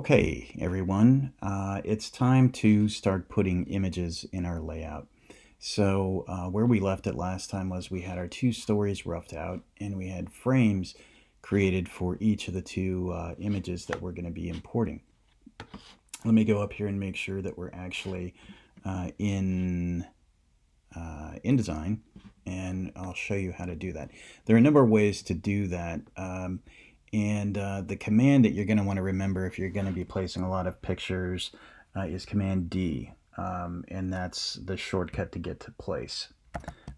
Okay, everyone, it's time to start putting images in our layout. So where we left it last time was we had our two stories roughed out and we had frames created for each of the two images that we're going to be importing. Let me go up here and make sure that we're actually in InDesign, and I'll show you how to do that. There are a number of ways to do that. And the command that you're going to want to remember if you're going to be placing a lot of pictures is Command D, and that's the shortcut to get to place.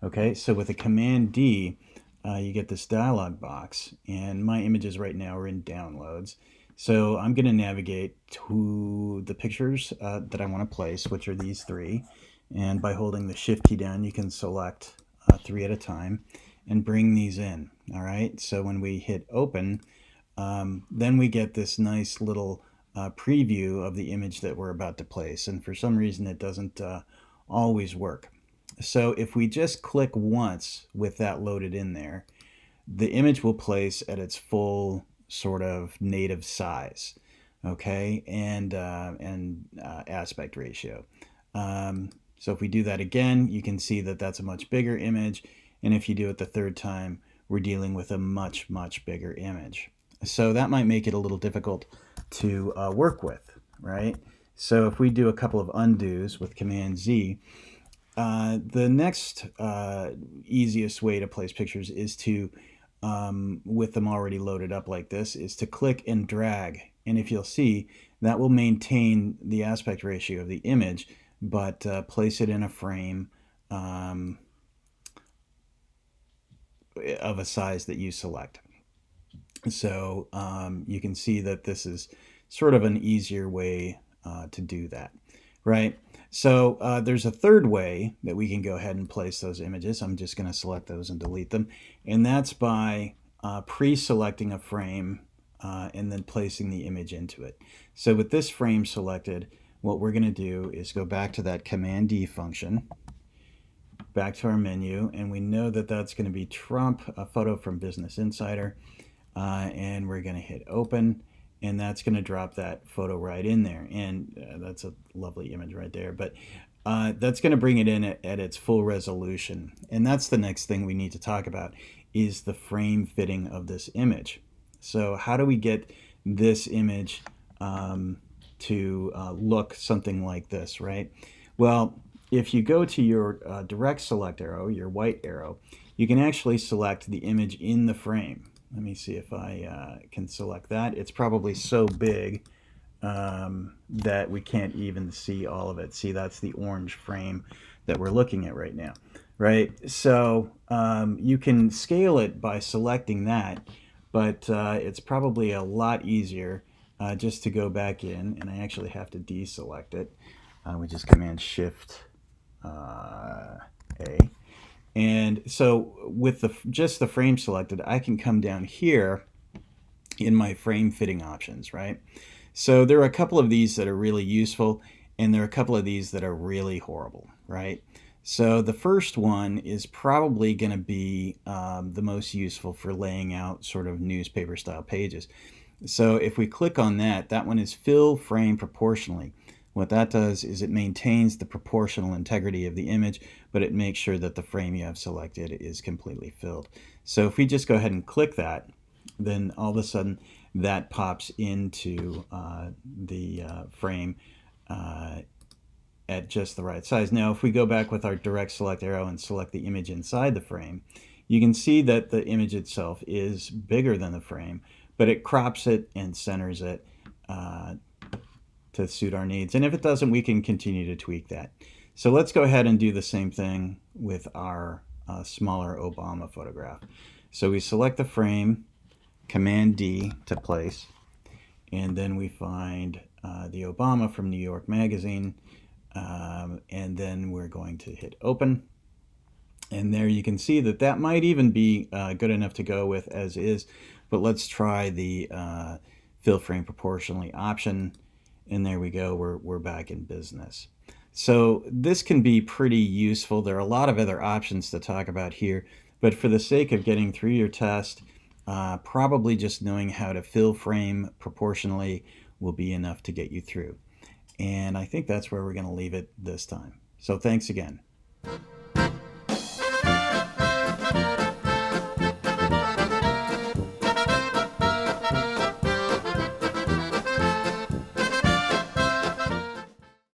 Okay, so with the Command D, you get this dialog box, and my images right now are in downloads. So I'm going to navigate to the pictures that I want to place, which are these three. And by holding the Shift key down, you can select three at a time and bring these in. All right, so when we hit open, then we get this nice little preview of the image that we're about to place. And for some reason, it doesn't always work. So if we just click once with that loaded in there, the image will place at its full sort of native size, okay, and aspect ratio. So if we do that again, you can see that that's a much bigger image. And if you do it the third time, we're dealing with a much, much bigger image. So that might make it a little difficult to work with, right? So if we do a couple of undos with Command Z, the next easiest way to place pictures is to, with them already loaded up like this, is to click and drag. And if you'll see, that will maintain the aspect ratio of the image, but place it in a frame of a size that you select. So you can see that this is sort of an easier way to do that, right? So there's a third way that we can go ahead and place those images. I'm just going to select those and delete them. And that's by pre-selecting a frame and then placing the image into it. So with this frame selected, what we're going to do is go back to that Command D function, back to our menu, and we know that that's going to be Trump, a photo from Business Insider. And we're going to hit open, and that's going to drop that photo right in there. And that's a lovely image right there. But that's going to bring it in at its full resolution. And that's the next thing we need to talk about is the frame fitting of this image. So how do we get this image to look something like this, right? Well, if you go to your direct select arrow, your white arrow, you can actually select the image in the frame. Let me see if I can select that. It's probably so big that we can't even see all of it. See, that's the orange frame that we're looking at right now, right? So you can scale it by selecting that, but it's probably a lot easier just to go back in, and I actually have to deselect it. We just Command Shift A. And so with just the frame selected, I can come down here in my frame fitting options, right? So there are a couple of these that are really useful, and there are a couple of these that are really horrible, right? So the first one is probably going to be the most useful for laying out sort of newspaper style pages. So if we click on that, that one is fill frame proportionally. What that does is it maintains the proportional integrity of the image, but it makes sure that the frame you have selected is completely filled. So if we just go ahead and click that, then all of a sudden that pops into the frame at just the right size. Now, if we go back with our direct select arrow and select the image inside the frame, you can see that the image itself is bigger than the frame, but it crops it and centers it to suit our needs. And if it doesn't, we can continue to tweak that. So let's go ahead and do the same thing with our smaller Obama photograph. So we select the frame, Command D to place, and then we find the Obama from New York Magazine, and then we're going to hit open. And there you can see that that might even be good enough to go with as is, but let's try the fill frame proportionally option. And there we go, we're back in business. So this can be pretty useful. There are a lot of other options to talk about here, but for the sake of getting through your test, probably just knowing how to fill frame proportionally will be enough to get you through. And I think that's where we're going to leave it this time. So thanks again.